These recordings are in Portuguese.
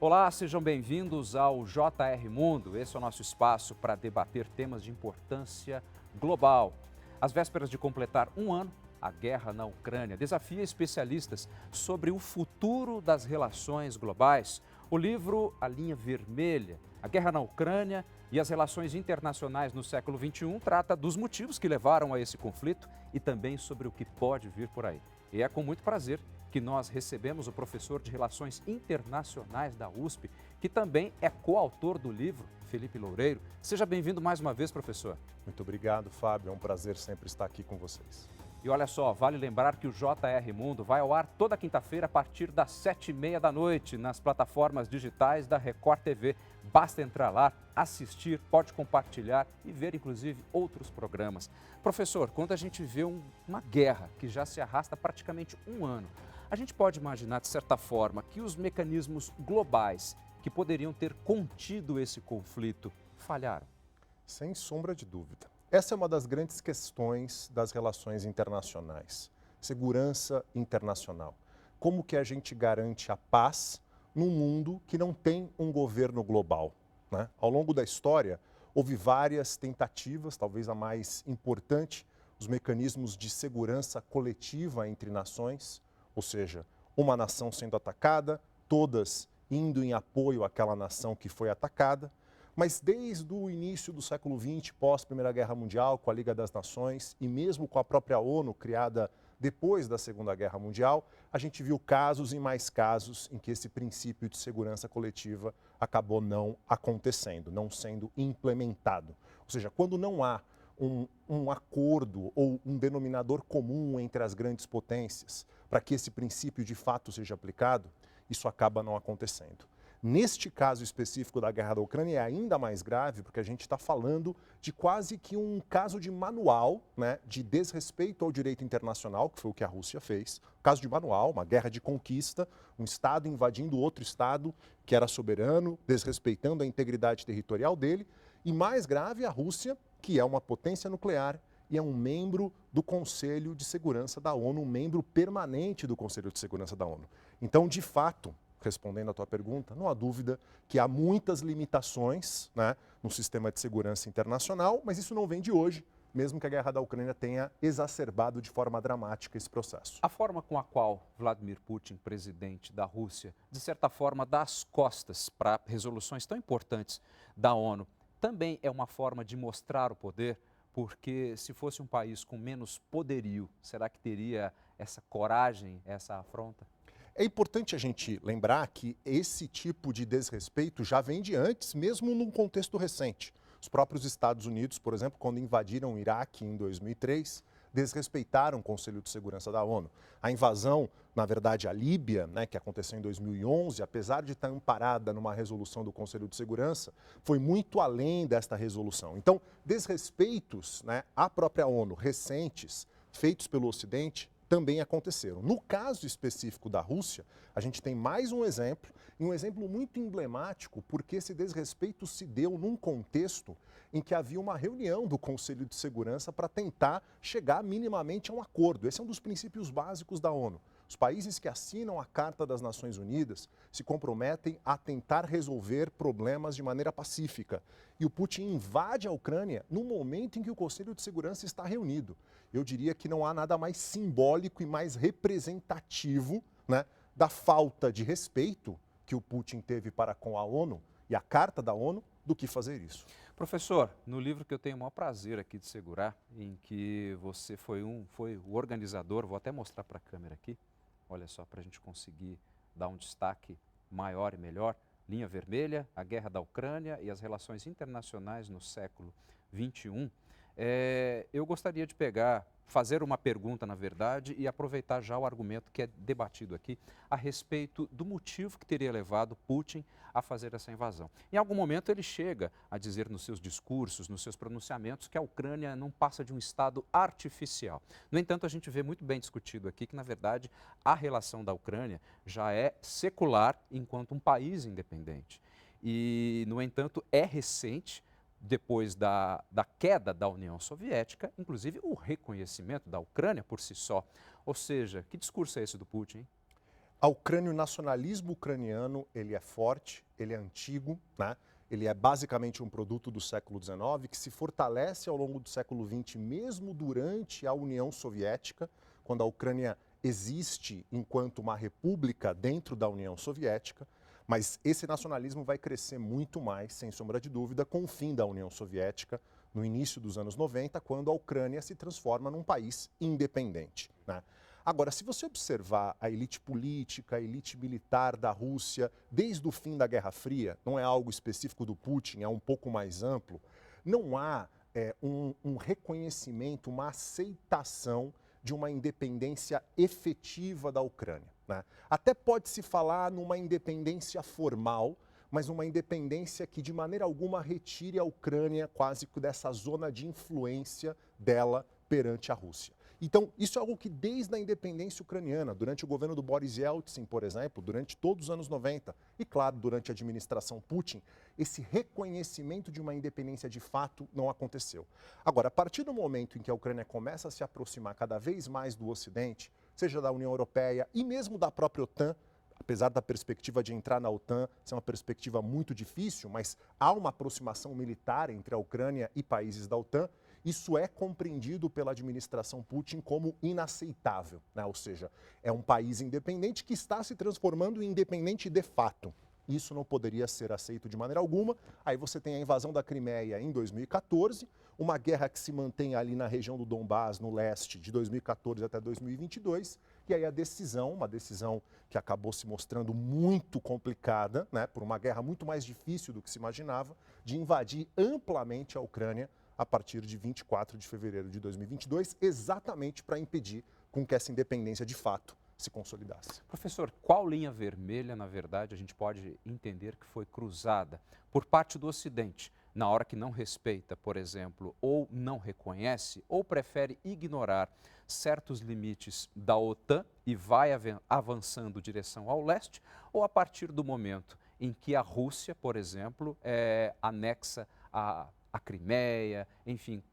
Olá, sejam bem-vindos ao JR Mundo. Esse é o nosso espaço para debater temas de importância global. Às vésperas de completar um ano, a guerra na Ucrânia desafia especialistas sobre o futuro das relações globais. O livro A Linha Vermelha, a guerra na Ucrânia e as relações internacionais no século XXI trata dos motivos que levaram a esse conflito e também sobre o que pode vir por aí. E é com muito prazer que nós recebemos o professor de Relações Internacionais da USP, que também é coautor do livro, Felipe Loureiro. Seja bem-vindo mais uma vez, professor. Muito obrigado, Fábio. É um prazer sempre estar aqui com vocês. E olha só, vale lembrar que o JR Mundo vai ao ar toda quinta-feira a partir das 7h30 da noite nas plataformas digitais da Record TV. Basta entrar lá, assistir, pode compartilhar e ver inclusive outros programas. Professor, quando a gente vê uma guerra que já se arrasta praticamente um ano, a gente pode imaginar, de certa forma, que os mecanismos globais que poderiam ter contido esse conflito falharam? Sem sombra de dúvida. Essa é uma das grandes questões das relações internacionais. Segurança internacional. Como que a gente garante a paz num mundo que não tem um governo global, né? Ao longo da história, houve várias tentativas, talvez a mais importante, os mecanismos de segurança coletiva entre nações, ou seja, uma nação sendo atacada, todas indo em apoio àquela nação que foi atacada. Mas desde o início do século XX, pós-Primeira Guerra Mundial, com a Liga das Nações e mesmo com a própria ONU, criada depois da Segunda Guerra Mundial, a gente viu casos e mais casos em que esse princípio de segurança coletiva acabou não acontecendo, não sendo implementado. Ou seja, quando não há um acordo ou um denominador comum entre as grandes potências para que esse princípio de fato seja aplicado, isso acaba não acontecendo. Neste caso específico da guerra da Ucrânia é ainda mais grave porque a gente está falando de quase que um caso de manual, né, de desrespeito ao direito internacional, que foi o que a Rússia fez. Caso de manual, uma guerra de conquista, um Estado invadindo outro Estado que era soberano, desrespeitando a integridade territorial dele. E mais grave, a Rússia, que é uma potência nuclear e é um membro do Conselho de Segurança da ONU, um membro permanente do Conselho de Segurança da ONU. Então, de fato, respondendo à tua pergunta, não há dúvida que há muitas limitações, né, no sistema de segurança internacional, mas isso não vem de hoje, mesmo que a guerra da Ucrânia tenha exacerbado de forma dramática esse processo. A forma com a qual Vladimir Putin, presidente da Rússia, de certa forma dá as costas para resoluções tão importantes da ONU, também é uma forma de mostrar o poder, porque se fosse um país com menos poderio, será que teria essa coragem, essa afronta? É importante a gente lembrar que esse tipo de desrespeito já vem de antes, mesmo num contexto recente. Os próprios Estados Unidos, por exemplo, quando invadiram o Iraque em 2003, desrespeitaram o Conselho de Segurança da ONU. A invasão, na verdade, à Líbia, né, que aconteceu em 2011, apesar de estar amparada numa resolução do Conselho de Segurança, foi muito além desta resolução. Então, desrespeitos, né, à própria ONU recentes, feitos pelo Ocidente, também aconteceram. No caso específico da Rússia, a gente tem mais um exemplo, e um exemplo muito emblemático, porque esse desrespeito se deu num contexto em que havia uma reunião do Conselho de Segurança para tentar chegar minimamente a um acordo. Esse é um dos princípios básicos da ONU. Os países que assinam a Carta das Nações Unidas se comprometem a tentar resolver problemas de maneira pacífica. E o Putin invade a Ucrânia no momento em que o Conselho de Segurança está reunido. Eu diria que não há nada mais simbólico e mais representativo, né, da falta de respeito que o Putin teve para com a ONU e a Carta da ONU do que fazer isso. Professor, no livro que eu tenho o maior prazer aqui de segurar, em que você foi o organizador, vou até mostrar para a câmera aqui, olha só, para a gente conseguir dar um destaque maior e melhor, Linha Vermelha, a guerra da Ucrânia e as relações internacionais no século XXI. Eu gostaria de fazer uma pergunta, na verdade, e aproveitar já o argumento que é debatido aqui a respeito do motivo que teria levado Putin a fazer essa invasão. Em algum momento ele chega a dizer nos seus discursos, nos seus pronunciamentos, que a Ucrânia não passa de um estado artificial. No entanto, a gente vê muito bem discutido aqui que, na verdade, a relação da Ucrânia já é secular enquanto um país independente. E, no entanto, é recente, depois da queda da União Soviética, inclusive o reconhecimento da Ucrânia por si só. Ou seja, que discurso é esse do Putin, hein? A Ucrânia, o nacionalismo ucraniano, ele é forte, ele é antigo, né? Ele é basicamente um produto do século XIX que se fortalece ao longo do século XX, mesmo durante a União Soviética, quando a Ucrânia existe enquanto uma república dentro da União Soviética, mas esse nacionalismo vai crescer muito mais, sem sombra de dúvida, com o fim da União Soviética, no início dos anos 90, quando a Ucrânia se transforma num país independente, né? Agora, se você observar a elite política, a elite militar da Rússia, desde o fim da Guerra Fria, não é algo específico do Putin, é um pouco mais amplo, não há um reconhecimento, uma aceitação de uma independência efetiva da Ucrânia, né? Até pode-se falar numa independência formal, mas uma independência que de maneira alguma retire a Ucrânia quase dessa zona de influência dela perante a Rússia. Então, isso é algo que desde a independência ucraniana, durante o governo do Boris Yeltsin, por exemplo, durante todos os anos 90, e claro, durante a administração Putin, esse reconhecimento de uma independência de fato não aconteceu. Agora, a partir do momento em que a Ucrânia começa a se aproximar cada vez mais do Ocidente, seja da União Europeia e mesmo da própria OTAN, apesar da perspectiva de entrar na OTAN ser uma perspectiva muito difícil, mas há uma aproximação militar entre a Ucrânia e países da OTAN, isso é compreendido pela administração Putin como inaceitável, né? Ou seja, é um país independente que está se transformando em independente de fato. Isso não poderia ser aceito de maneira alguma. Aí você tem a invasão da Crimeia em 2014, uma guerra que se mantém ali na região do Donbás, no leste, de 2014 até 2022, e aí a decisão, uma decisão que acabou se mostrando muito complicada, né, por uma guerra muito mais difícil do que se imaginava, de invadir amplamente a Ucrânia a partir de 24 de fevereiro de 2022, exatamente para impedir com que essa independência de fato se consolidasse. Professor, qual linha vermelha, na verdade, a gente pode entender que foi cruzada por parte do Ocidente, na hora que não respeita, por exemplo, ou não reconhece, ou prefere ignorar certos limites da OTAN e vai avançando direção ao leste, ou a partir do momento em que a Rússia, por exemplo, anexa a Crimeia, enfim,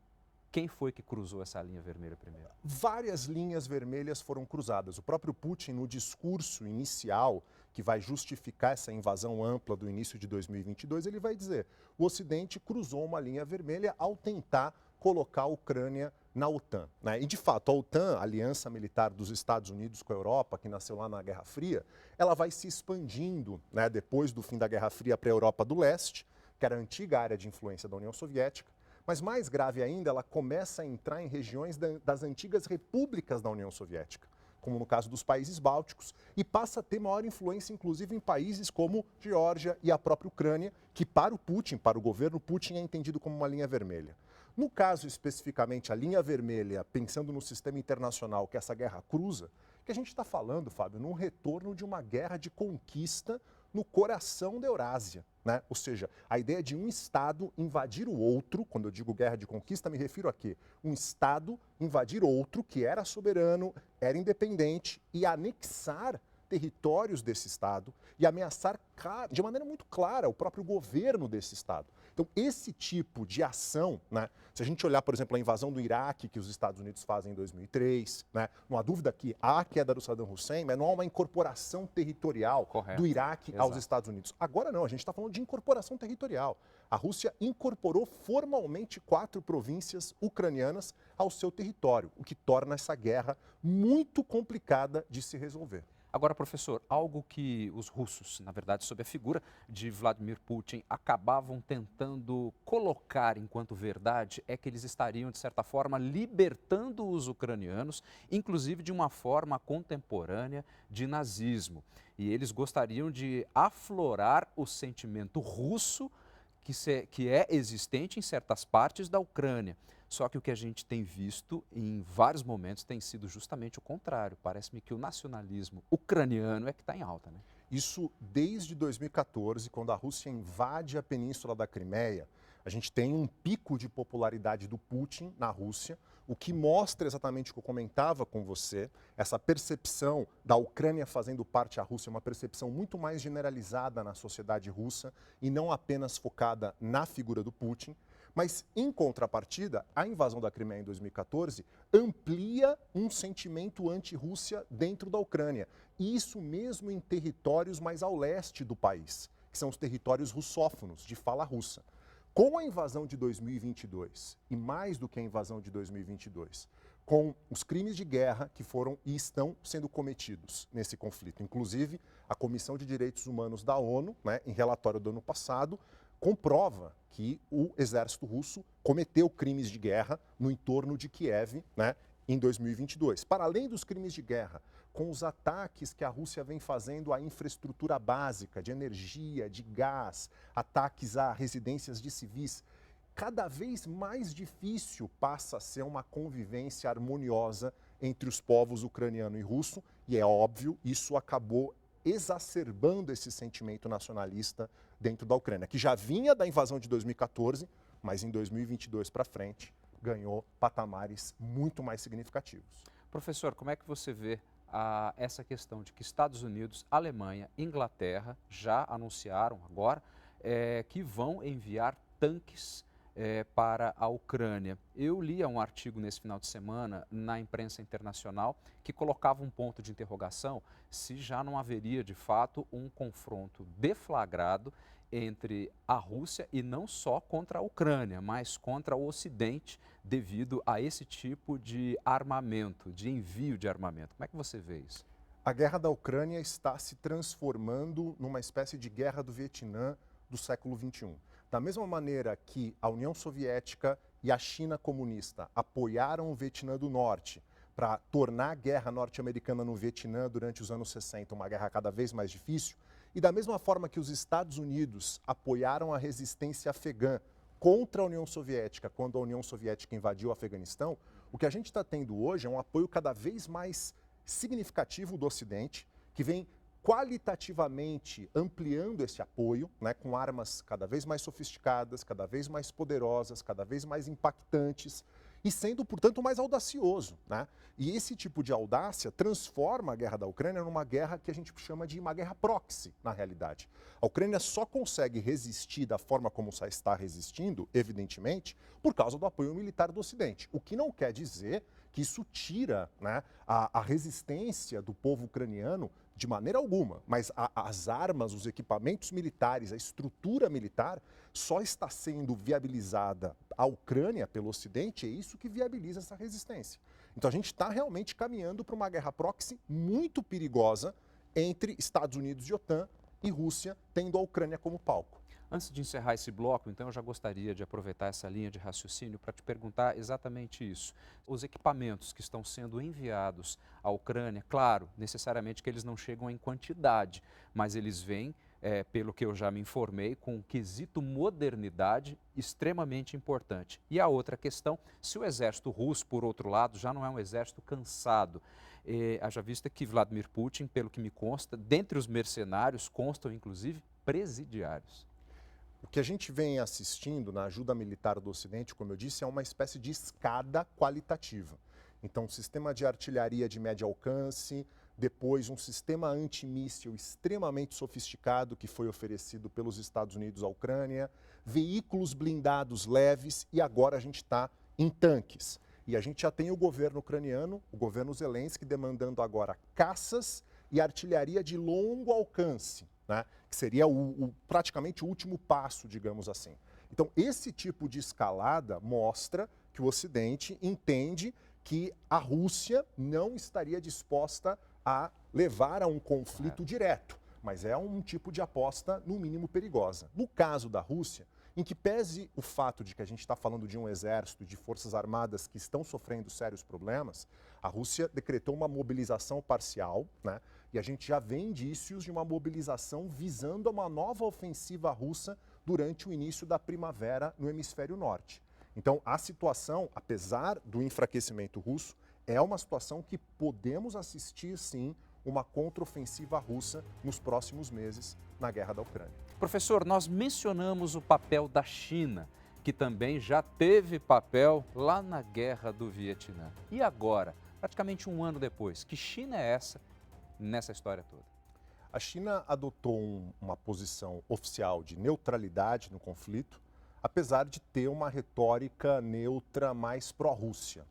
quem foi que cruzou essa linha vermelha primeiro? Várias linhas vermelhas foram cruzadas. O próprio Putin, no discurso inicial, que vai justificar essa invasão ampla do início de 2022, ele vai dizer: o Ocidente cruzou uma linha vermelha ao tentar colocar a Ucrânia na OTAN, né? E, de fato, a OTAN, a aliança militar dos Estados Unidos com a Europa, que nasceu lá na Guerra Fria, ela vai se expandindo, né, depois do fim da Guerra Fria para a Europa do Leste, que era a antiga área de influência da União Soviética. Mas mais grave ainda, ela começa a entrar em regiões das antigas repúblicas da União Soviética, como no caso dos países bálticos, e passa a ter maior influência, inclusive, em países como Geórgia e a própria Ucrânia, que para o Putin, para o governo Putin, é entendido como uma linha vermelha. No caso, especificamente, a linha vermelha, pensando no sistema internacional que essa guerra cruza, que a gente está falando, Fábio, num retorno de uma guerra de conquista no coração da Eurásia, né? Ou seja, a ideia de um Estado invadir o outro, quando eu digo guerra de conquista, me refiro a quê? Um Estado invadir outro que era soberano, era independente e anexar territórios desse Estado e ameaçar de maneira muito clara o próprio governo desse Estado. Então, esse tipo de ação, né, se a gente olhar, por exemplo, a invasão do Iraque que os Estados Unidos fazem em 2003, né, não há dúvida que há a queda do Saddam Hussein, mas não há uma incorporação territorial do Iraque aos Estados Unidos. Agora não, a gente está falando de incorporação territorial. A Rússia incorporou formalmente 4 províncias ucranianas ao seu território, o que torna essa guerra muito complicada de se resolver. Agora, professor, algo que os russos, na verdade, sob a figura de Vladimir Putin, acabavam tentando colocar enquanto verdade é que eles estariam, de certa forma, libertando os ucranianos, inclusive de uma forma contemporânea de nazismo. E eles gostariam de aflorar o sentimento russo que é existente em certas partes da Ucrânia. Só que o que a gente tem visto em vários momentos tem sido justamente o contrário. Parece-me que o nacionalismo ucraniano é que está em alta, né? Isso desde 2014, quando a Rússia invade a península da Crimeia, a gente tem um pico de popularidade do Putin na Rússia, o que mostra exatamente o que eu comentava com você, essa percepção da Ucrânia fazendo parte da Rússia, uma percepção muito mais generalizada na sociedade russa e não apenas focada na figura do Putin. Mas, em contrapartida, a invasão da Crimeia em 2014 amplia um sentimento anti-Rússia dentro da Ucrânia e isso mesmo em territórios mais ao leste do país, que são os territórios russófonos, de fala russa. Com a invasão de 2022, e mais do que a invasão de 2022, com os crimes de guerra que foram e estão sendo cometidos nesse conflito, inclusive a Comissão de Direitos Humanos da ONU, né, em relatório do ano passado, comprova que o exército russo cometeu crimes de guerra no entorno de Kiev, né, em 2022. Para além dos crimes de guerra, com os ataques que a Rússia vem fazendo à infraestrutura básica de energia, de gás, ataques a residências de civis, cada vez mais difícil passa a ser uma convivência harmoniosa entre os povos ucraniano e russo, e é óbvio, isso acabou exacerbando esse sentimento nacionalista dentro da Ucrânia, que já vinha da invasão de 2014, mas em 2022 para frente ganhou patamares muito mais significativos. Professor, como é que você vê essa questão de que Estados Unidos, Alemanha, Inglaterra já anunciaram agora que vão enviar tanques para a Ucrânia? Eu li um artigo nesse final de semana na imprensa internacional que colocava um ponto de interrogação se já não haveria de fato um confronto deflagrado entre a Rússia e não só contra a Ucrânia, mas contra o Ocidente devido a esse tipo de armamento, de envio de armamento. Como é que você vê isso? A guerra da Ucrânia está se transformando numa espécie de guerra do Vietnã do século XXI. Da mesma maneira que a União Soviética e a China comunista apoiaram o Vietnã do Norte para tornar a guerra norte-americana no Vietnã durante os anos 60 uma guerra cada vez mais difícil, e da mesma forma que os Estados Unidos apoiaram a resistência afegã contra a União Soviética quando a União Soviética invadiu o Afeganistão, o que a gente está tendo hoje é um apoio cada vez mais significativo do Ocidente, que vem qualitativamente ampliando esse apoio, né, com armas cada vez mais sofisticadas, cada vez mais poderosas, cada vez mais impactantes e sendo, portanto, mais audacioso, né? E esse tipo de audácia transforma a guerra da Ucrânia numa guerra que a gente chama de uma guerra proxy, na realidade. A Ucrânia só consegue resistir da forma como está resistindo, evidentemente, por causa do apoio militar do Ocidente. O que não quer dizer que isso tira, né, a resistência do povo ucraniano de maneira alguma, mas as armas, os equipamentos militares, a estrutura militar só está sendo viabilizada à Ucrânia pelo Ocidente, é isso que viabiliza essa resistência. Então a gente está realmente caminhando para uma guerra proxy muito perigosa entre Estados Unidos e OTAN e Rússia, tendo a Ucrânia como palco. Antes de encerrar esse bloco, então, eu já gostaria de aproveitar essa linha de raciocínio para te perguntar exatamente isso. Os equipamentos que estão sendo enviados à Ucrânia, claro, necessariamente que eles não chegam em quantidade, mas eles vêm, pelo que eu já me informei, com um quesito modernidade extremamente importante. E a outra questão, se o exército russo, por outro lado, já não é um exército cansado. Haja vista que Vladimir Putin, pelo que me consta, dentre os mercenários constam inclusive presidiários. O que a gente vem assistindo na ajuda militar do Ocidente, como eu disse, é uma espécie de escada qualitativa. Então, um sistema de artilharia de médio alcance, depois um sistema antimíssil extremamente sofisticado que foi oferecido pelos Estados Unidos à Ucrânia, veículos blindados leves e agora a gente está em tanques. E a gente já tem o governo ucraniano, o governo Zelensky, demandando agora caças e artilharia de longo alcance, né? Que seria praticamente o último passo, digamos assim. Então, esse tipo de escalada mostra que o Ocidente entende que a Rússia não estaria disposta a levar a um conflito direto, mas é um tipo de aposta, no mínimo, perigosa. No caso da Rússia, em que pese o fato de que a gente está falando de um exército, de forças armadas que estão sofrendo sérios problemas, a Rússia decretou uma mobilização parcial, né? E a gente já vê indícios de uma mobilização visando a uma nova ofensiva russa durante o início da primavera no hemisfério norte. Então, a situação, apesar do enfraquecimento russo, é uma situação que podemos assistir, sim, uma contraofensiva russa nos próximos meses na guerra da Ucrânia. Professor, nós mencionamos o papel da China, que também já teve papel lá na guerra do Vietnã. E agora, praticamente um ano depois, que China é essa nessa história toda? A China adotou uma posição oficial de neutralidade no conflito, apesar de ter uma retórica neutra mais pró-Rússia.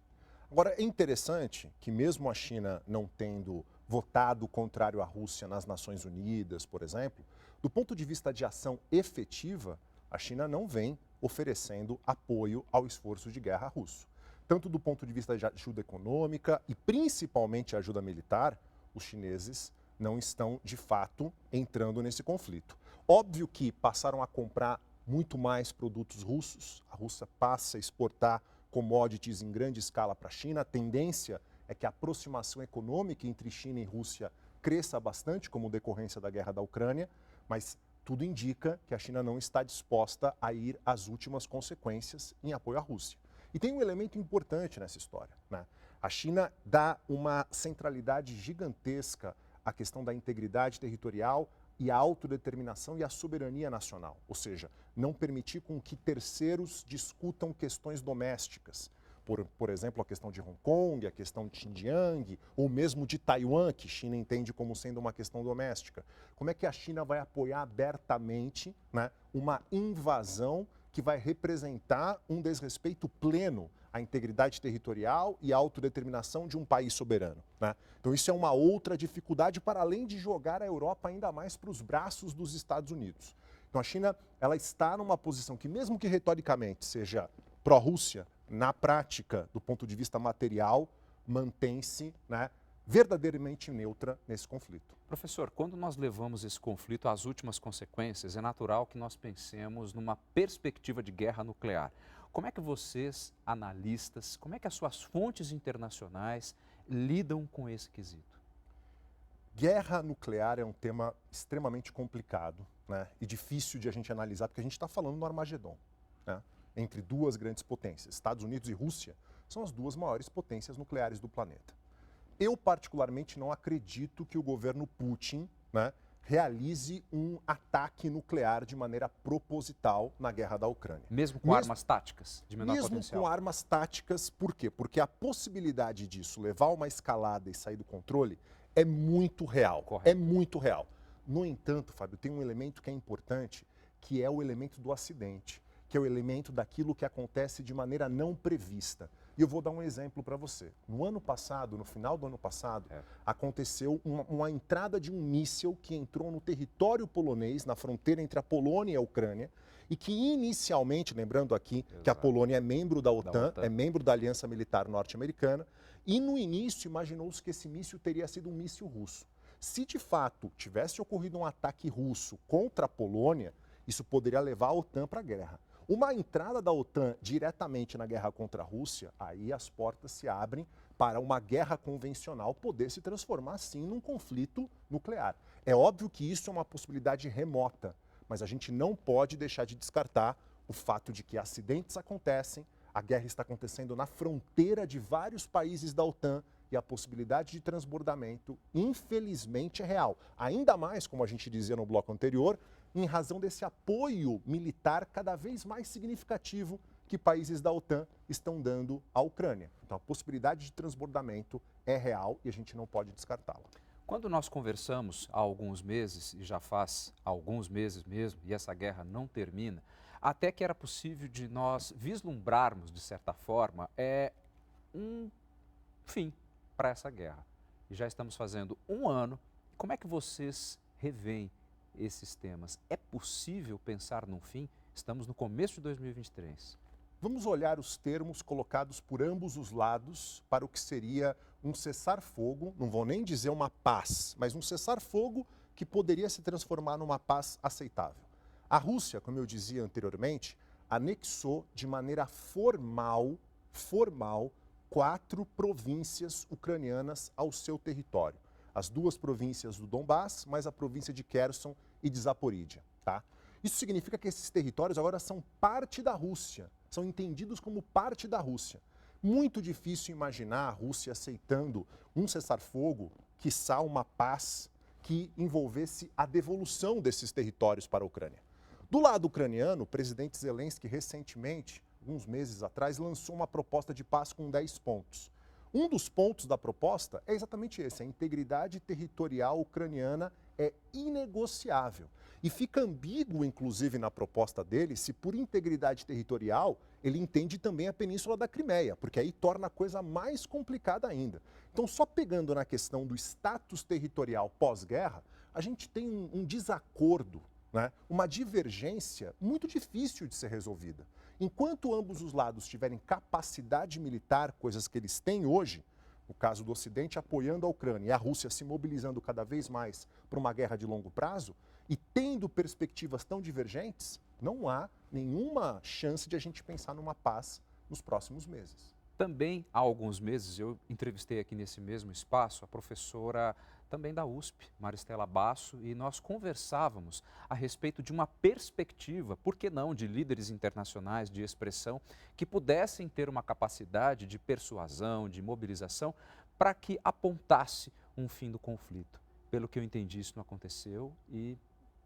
Agora, é interessante que mesmo a China não tendo votado contrário à Rússia nas Nações Unidas, por exemplo, do ponto de vista de ação efetiva, a China não vem oferecendo apoio ao esforço de guerra russo. Tanto do ponto de vista de ajuda econômica e principalmente ajuda militar, os chineses não estão, de fato, entrando nesse conflito. Óbvio que passaram a comprar muito mais produtos russos, a Rússia passa a exportar commodities em grande escala para a China, a tendência é que a aproximação econômica entre China e Rússia cresça bastante como decorrência da guerra da Ucrânia, mas tudo indica que a China não está disposta a ir às últimas consequências em apoio à Rússia. E tem um elemento importante nessa história, né? A China dá uma centralidade gigantesca à questão da integridade territorial e a autodeterminação e a soberania nacional, ou seja, não permitir com que terceiros discutam questões domésticas. Por exemplo, a questão de Hong Kong, a questão de Xinjiang, ou mesmo de Taiwan, que China entende como sendo uma questão doméstica. Como é que a China vai apoiar abertamente, né, uma invasão que vai representar um desrespeito pleno à integridade territorial e à autodeterminação de um país soberano, né? Então isso é uma outra dificuldade para além de jogar a Europa ainda mais para os braços dos Estados Unidos. Então a China ela está numa posição que, mesmo que retoricamente seja pró-Rússia, na prática, do ponto de vista material, mantém-se, né, verdadeiramente neutra nesse conflito. Professor, quando nós levamos esse conflito às últimas consequências, é natural que nós pensemos numa perspectiva de guerra nuclear. Como é que vocês, analistas, como é que as suas fontes internacionais lidam com esse quesito? Guerra nuclear é um tema extremamente complicado, né, e difícil de a gente analisar, porque a gente está falando no Armagedon, né, entre duas grandes potências. Estados Unidos e Rússia são as duas maiores potências nucleares do planeta. Eu, particularmente, não acredito que o governo Putin, né, realize um ataque nuclear de maneira proposital na guerra da Ucrânia. Mesmo com armas táticas de menor Mesmo potencial? com armas táticas, por quê? Porque a possibilidade disso levar a uma escalada e sair do controle é muito real. Correto. É muito real. No entanto, Fábio, tem um elemento que é importante, que é o elemento do acidente, que é o elemento daquilo que acontece de maneira não prevista. E eu vou dar um exemplo para você. No ano passado, no final do ano passado, aconteceu uma entrada de um míssil que entrou no território polonês, na fronteira entre a Polônia e a Ucrânia, e que inicialmente, lembrando aqui que a Polônia é membro da OTAN, é membro da Aliança Militar Norte-Americana, e no início imaginou-se que esse míssil teria sido um míssil russo. Se de fato tivesse ocorrido um ataque russo contra a Polônia, isso poderia levar a OTAN para a guerra. Uma entrada da OTAN diretamente na guerra contra a Rússia, aí as portas se abrem para uma guerra convencional poder se transformar, sim, num conflito nuclear. É óbvio que isso é uma possibilidade remota, mas a gente não pode deixar de descartar o fato de que acidentes acontecem, a guerra está acontecendo na fronteira de vários países da OTAN e a possibilidade de transbordamento, infelizmente, é real. Ainda mais, como a gente dizia no bloco anterior, em razão desse apoio militar cada vez mais significativo que países da OTAN estão dando à Ucrânia. Então, a possibilidade de transbordamento é real e a gente não pode descartá-la. Quando nós conversamos há alguns meses, e já faz alguns meses mesmo, e essa guerra não termina, até que era possível de nós vislumbrarmos, de certa forma, um fim para essa guerra. E já estamos fazendo um ano. Como é que vocês revêem esses temas? É possível pensar num fim? Estamos no começo de 2023. Vamos olhar os termos colocados por ambos os lados para o que seria um cessar-fogo, não vou nem dizer uma paz, mas um cessar-fogo que poderia se transformar numa paz aceitável. A Rússia, como eu dizia anteriormente, anexou de maneira formal 4 províncias ucranianas ao seu território. As 2 províncias do Donbass, mais a província de Kherson e de Zaporídia, tá? Isso significa que esses territórios agora são parte da Rússia, são entendidos como parte da Rússia. Muito difícil imaginar a Rússia aceitando um cessar-fogo, quiçá uma paz que envolvesse a devolução desses territórios para a Ucrânia. Do lado ucraniano, o presidente Zelensky recentemente, alguns meses atrás, lançou uma proposta de paz com 10 pontos. Um dos pontos da proposta é exatamente esse, a integridade territorial ucraniana é inegociável. E fica ambíguo, inclusive, na proposta dele, se por integridade territorial ele entende também a Península da Crimeia, porque aí torna a coisa mais complicada ainda. Então, só pegando na questão do status territorial pós-guerra, a gente tem um desacordo, né? Uma divergência muito difícil de ser resolvida. Enquanto ambos os lados tiverem capacidade militar, coisas que eles têm hoje, no caso do Ocidente apoiando a Ucrânia e a Rússia se mobilizando cada vez mais para uma guerra de longo prazo, e tendo perspectivas tão divergentes, não há nenhuma chance de a gente pensar numa paz nos próximos meses. Também há alguns meses eu entrevistei aqui nesse mesmo espaço a professora também da USP, Maristela Basso, e nós conversávamos a respeito de uma perspectiva, por que não, de líderes internacionais de expressão que pudessem ter uma capacidade de persuasão, de mobilização, para que apontasse um fim do conflito. Pelo que eu entendi, isso não aconteceu e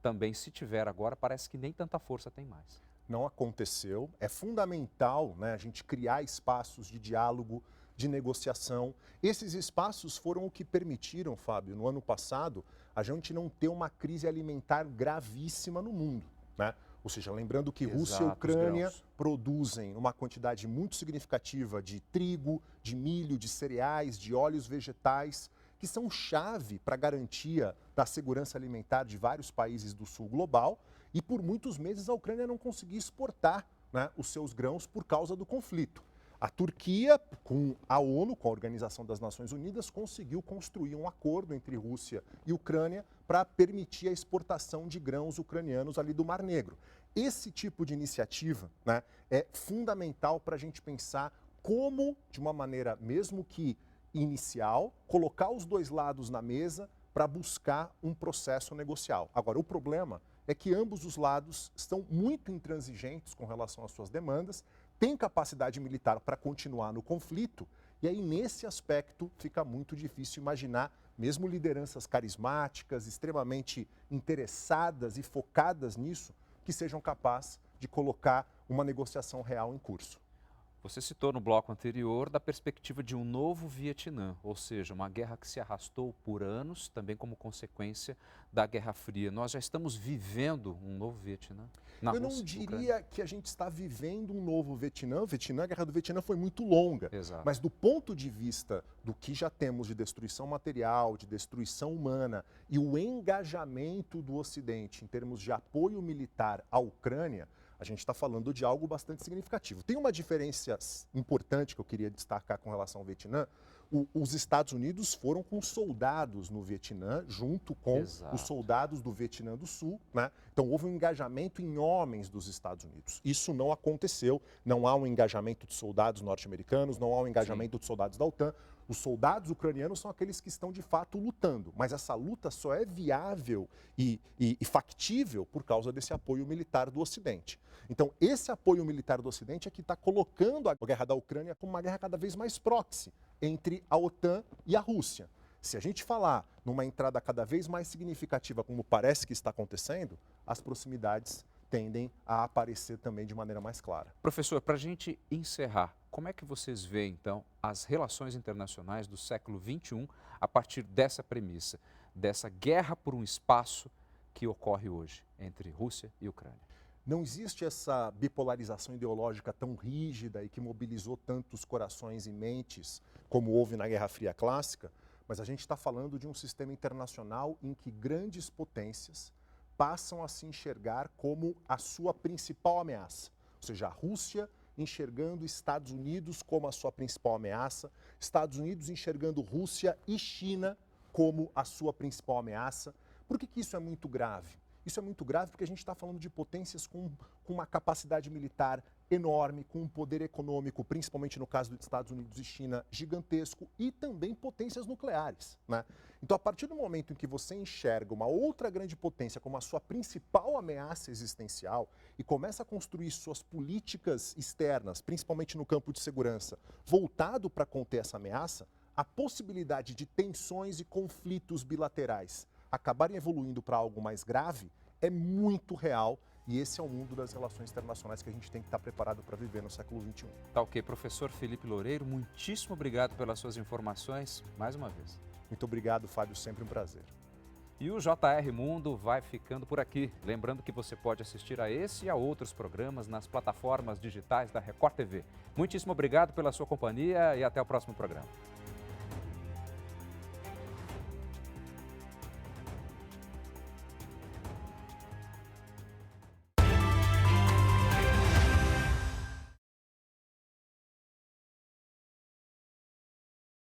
também, se tiver agora, parece que nem tanta força tem mais. Não aconteceu. É fundamental, né, a gente criar espaços de diálogo, de negociação. Esses espaços foram o que permitiram, Fábio, no ano passado, a gente não ter uma crise alimentar gravíssima no mundo, né? Ou seja, lembrando que Rússia e Ucrânia produzem uma quantidade muito significativa de trigo, de milho, de cereais, de óleos vegetais, que são chave para a garantia da segurança alimentar de vários países do sul global. E por muitos meses a Ucrânia não conseguia exportar, né, os seus grãos por causa do conflito. A Turquia, com a ONU, com a Organização das Nações Unidas, conseguiu construir um acordo entre Rússia e Ucrânia para permitir a exportação de grãos ucranianos ali do Mar Negro. Esse tipo de iniciativa, né, é fundamental para a gente pensar como, de uma maneira mesmo que inicial, colocar os dois lados na mesa para buscar um processo negocial. Agora, o problema é que ambos os lados estão muito intransigentes com relação às suas demandas, têm capacidade militar para continuar no conflito, e aí nesse aspecto fica muito difícil imaginar, mesmo lideranças carismáticas, extremamente interessadas e focadas nisso, que sejam capazes de colocar uma negociação real em curso. Você citou no bloco anterior da perspectiva de um novo Vietnã, ou seja, uma guerra que se arrastou por anos, também como consequência da Guerra Fria. Nós já estamos vivendo um novo Vietnã? Eu não diria que a gente está vivendo um novo Vietnã. A Guerra do Vietnã foi muito longa. Exato. Mas do ponto de vista do que já temos de destruição material, de destruição humana e o engajamento do Ocidente em termos de apoio militar à Ucrânia, a gente está falando de algo bastante significativo. Tem uma diferença importante que eu queria destacar com relação ao Vietnã. Os Estados Unidos foram com soldados no Vietnã, junto com os soldados do Vietnã do Sul, né? Então houve um engajamento em homens dos Estados Unidos. Isso não aconteceu, não há um engajamento de soldados norte-americanos, não há um engajamento de soldados da OTAN. Os soldados ucranianos são aqueles que estão de fato lutando, mas essa luta só é viável e factível por causa desse apoio militar do Ocidente. Então, esse apoio militar do Ocidente é que está colocando a guerra da Ucrânia como uma guerra cada vez mais proxy entre a OTAN e a Rússia. Se a gente falar numa entrada cada vez mais significativa, como parece que está acontecendo, as proximidades tendem a aparecer também de maneira mais clara. Professor, para a gente encerrar, como é que vocês veem, então, as relações internacionais do século XXI a partir dessa premissa, dessa guerra por um espaço que ocorre hoje entre Rússia e Ucrânia? Não existe essa bipolarização ideológica tão rígida e que mobilizou tantos corações e mentes como houve na Guerra Fria Clássica, mas a gente está falando de um sistema internacional em que grandes potências passam a se enxergar como a sua principal ameaça. Ou seja, a Rússia enxergando Estados Unidos como a sua principal ameaça, Estados Unidos enxergando Rússia e China como a sua principal ameaça. Por que isso é muito grave? Isso é muito grave porque a gente está falando de potências com uma capacidade militar enorme, com um poder econômico, principalmente no caso dos Estados Unidos e China, gigantesco, e também potências nucleares, né? Então, a partir do momento em que você enxerga uma outra grande potência como a sua principal ameaça existencial e começa a construir suas políticas externas, principalmente no campo de segurança, voltado para conter essa ameaça, a possibilidade de tensões e conflitos bilaterais acabarem evoluindo para algo mais grave é muito real, e esse é o mundo das relações internacionais que a gente tem que estar preparado para viver no século XXI. Tá ok, professor Felipe Loureiro, muitíssimo obrigado pelas suas informações mais uma vez. Muito obrigado, Fábio, sempre um prazer. E o JR Mundo vai ficando por aqui. Lembrando que você pode assistir a esse e a outros programas nas plataformas digitais da Record TV. Muitíssimo obrigado pela sua companhia e até o próximo programa.